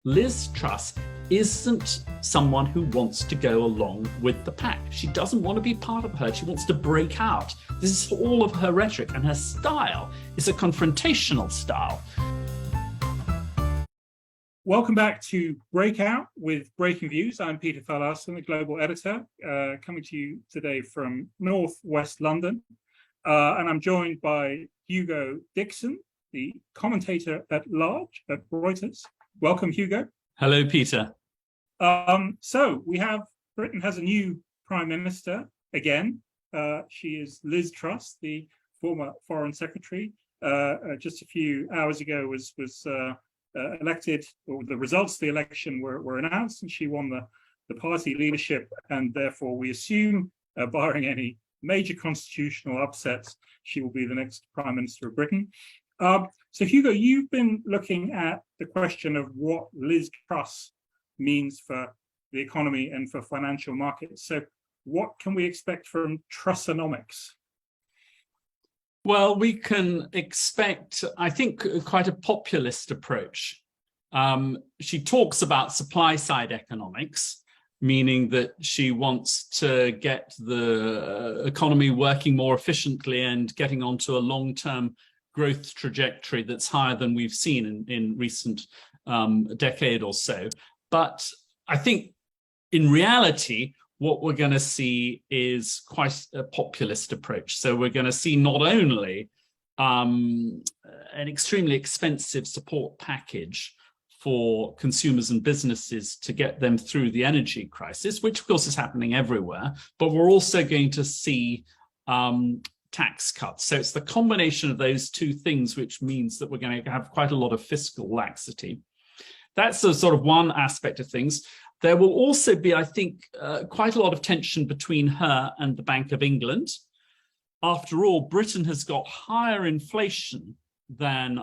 Liz Truss isn't someone who wants to go along with the pack. She doesn't want to be part of her. She wants to break out. This is all of her rhetoric, and her style is a confrontational style. Welcome back to Breakout with Breaking Views. I'm Peter Fallason, the global editor, coming to you today from northwest London. And I'm joined by Hugo Dixon, the commentator at large at Reuters. Welcome, Hugo. Hello, Peter. So we have, Britain has a new prime minister again. She is Liz Truss, the former foreign secretary. Just a few hours ago was elected, or the results of the election were announced, and she won the party leadership, and therefore we assume, barring any major constitutional upsets, she will be the next prime minister of Britain. So Hugo, you've been looking at the question of what Liz Truss means for the economy and for financial markets. So what can we expect from Trussonomics? Well, we can expect, I think, quite a populist approach. She talks about supply-side economics, meaning that she wants to get the economy working more efficiently and getting onto a long-term growth trajectory that's higher than we've seen in recent decade or so. But I think in reality, what we're going to see is quite a populist approach. So we're going to see not only an extremely expensive support package for consumers and businesses to get them through the energy crisis, which of course is happening everywhere, but we're also going to see tax cuts. So it's the combination of those two things which means that we're going to have quite a lot of fiscal laxity. That's a sort of one aspect of things. There will also be, I think, quite a lot of tension between her and the Bank of England. After all, Britain has got higher inflation than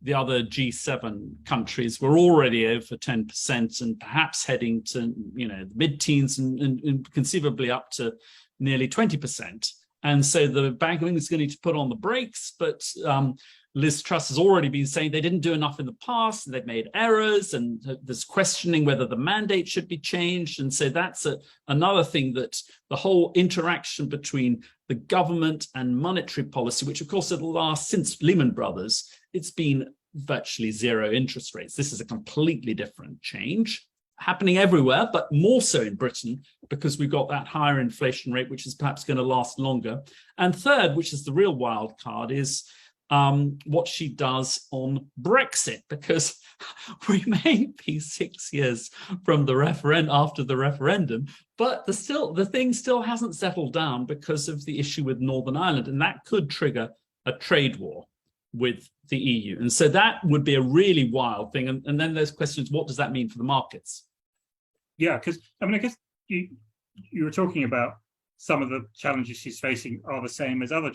the other G7 countries. We're already over 10% and perhaps heading to, the mid-teens and conceivably up to nearly 20%. And so the Bank of England is going to need to put on the brakes, but Liz Truss has already been saying they didn't do enough in the past, and they've made errors, and there's questioning whether the mandate should be changed. And so that's another thing, that the whole interaction between the government and monetary policy, which of course at last, since Lehman Brothers, it's been virtually zero interest rates. This is a completely different change happening everywhere, but more so in Britain, because we've got that higher inflation rate, which is perhaps going to last longer. And third, which is the real wild card, is what she does on Brexit, because we may be 6 years from the after the referendum, but the thing still hasn't settled down because of the issue with Northern Ireland, and that could trigger a trade war with the EU. And so that would be a really wild thing. And then there's questions, what does that mean for the markets? Yeah, because I guess you were talking about some of the challenges she's facing are the same as other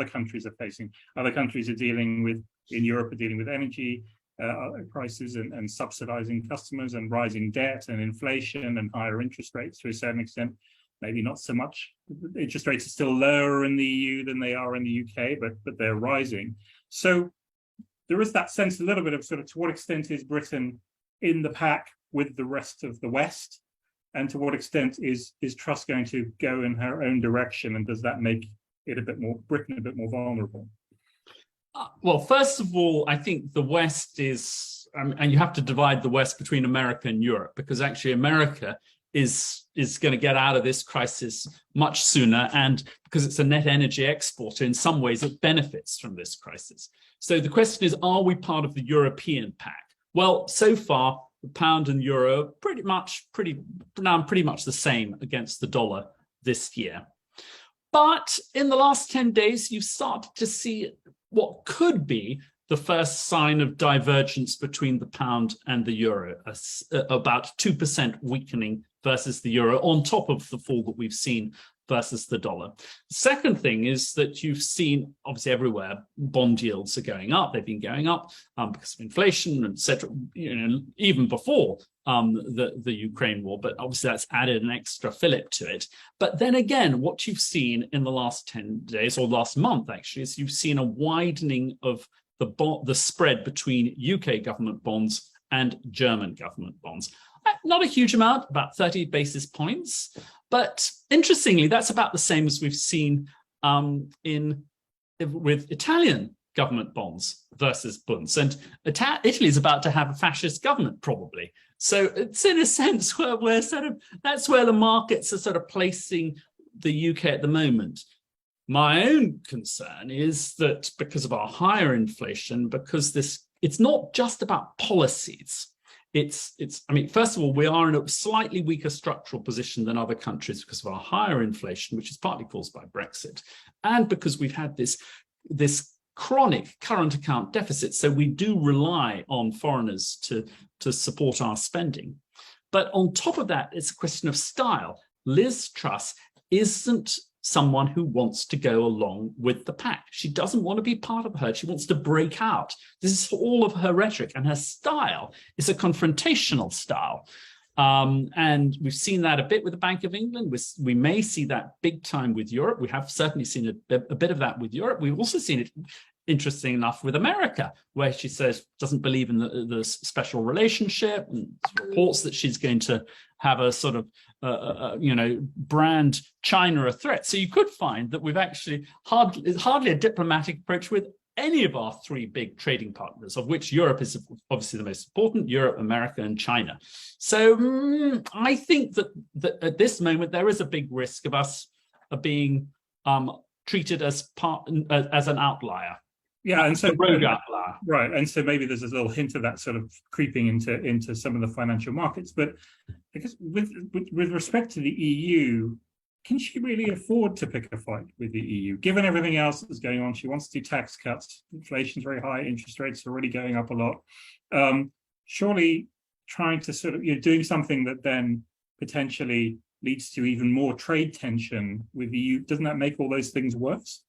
countries are facing. Other countries are dealing with, in Europe, are dealing with energy prices and subsidizing customers and rising debt and inflation and higher interest rates to a certain extent. Maybe not so much. Interest rates are still lower in the EU than they are in the UK, but they're rising. So there is that sense, a little bit of sort of, to what extent is Britain in the pack with the rest of the West, and to what extent is Truss going to go in her own direction, and does that make it Britain a bit more vulnerable? Well, first of all, I think the West is, and you have to divide the West between America and Europe, because actually America is going to get out of this crisis much sooner, and because it's a net energy exporter, in some ways it benefits from this crisis. So the question is, are we part of the European pack? Well, so far, the pound and euro pretty much the same against the dollar this year. But in the last 10 days, you've started to see what could be the first sign of divergence between the pound and the euro, about 2% weakening versus the euro, on top of the fall that we've seen versus the dollar. The second thing is that you've seen, obviously everywhere, bond yields are going up. They've been going up because of inflation, etc. Even before the Ukraine war, but obviously that's added an extra fillip to it. But then again, what you've seen in the last 10 days, or last month actually, is you've seen a widening of the spread between UK government bonds and German government bonds. Not a huge amount, about 30 basis points. But interestingly, that's about the same as we've seen with Italian government bonds versus bunds. And Italy is about to have a fascist government, probably. So it's in a sense where we're that's where the markets are sort of placing the UK at the moment. My own concern is that because of our higher inflation, because it's not just about policies. I mean, first of all, we are in a slightly weaker structural position than other countries because of our higher inflation, which is partly caused by Brexit, and because we've had this chronic current account deficit. So we do rely on foreigners to support our spending. But on top of that, it's a question of style. Liz Truss isn't someone who wants to go along with the pack. She doesn't want to be part of the herd. She wants to break out. This is all of her rhetoric, and her style is a confrontational style. And we've seen that a bit with the Bank of England. We may see that big time with Europe. We have certainly seen a bit of that with Europe. We've also seen it, interesting enough, with America, where she says doesn't believe in the special relationship, and reports that she's going to have a sort of brand China a threat. So you could find that we've actually hardly a diplomatic approach with any of our three big trading partners, of which Europe is obviously the most important: Europe, America, and China. So I think that at this moment there is a big risk of us being treated as an outlier. Yeah, and so rogue outlier. Right, and so maybe there's a little hint of that sort of creeping into some of the financial markets. But I guess with respect to the EU, can she really afford to pick a fight with the EU, given everything else that's going on? She wants to do tax cuts. Inflation's very high. Interest rates are already going up a lot. Surely, trying to sort of doing something that then potentially leads to even more trade tension with the EU, doesn't that make all those things worse?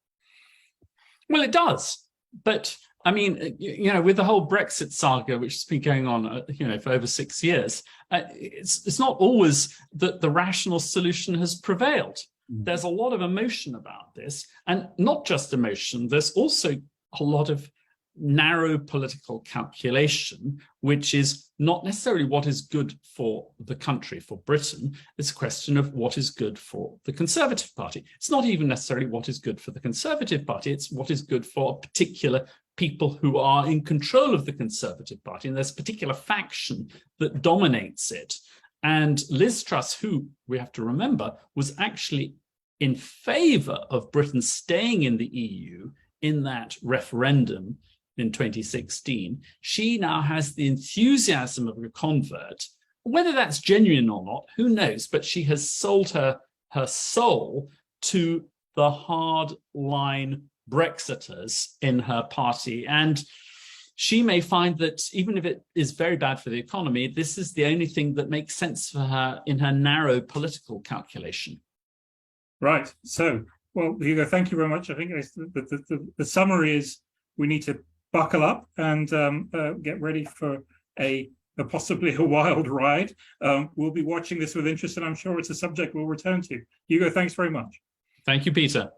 Well, it does. But I mean, with the whole Brexit saga, which has been going on, for over 6 years, it's not always that the rational solution has prevailed. There's a lot of emotion about this, and not just emotion. There's also a lot of narrow political calculation, which is not necessarily what is good for the country, for Britain. It's a question of what is good for the Conservative Party. It's not even necessarily what is good for the Conservative Party. It's what is good for particular people who are in control of the Conservative Party. And there's a particular faction that dominates it. And Liz Truss, who we have to remember, was actually in favor of Britain staying in the EU in that referendum in 2016, she now has the enthusiasm of a convert. Whether that's genuine or not, who knows? But she has sold her soul to the hardline Brexiters in her party. And she may find that even if it is very bad for the economy, this is the only thing that makes sense for her in her narrow political calculation. Right. So, well, Hugo, thank you very much. I think the summary is we need to buckle up and get ready for possibly a wild ride. We'll be watching this with interest, and I'm sure it's a subject we'll return to. Hugo, thanks very much. Thank you, Peter.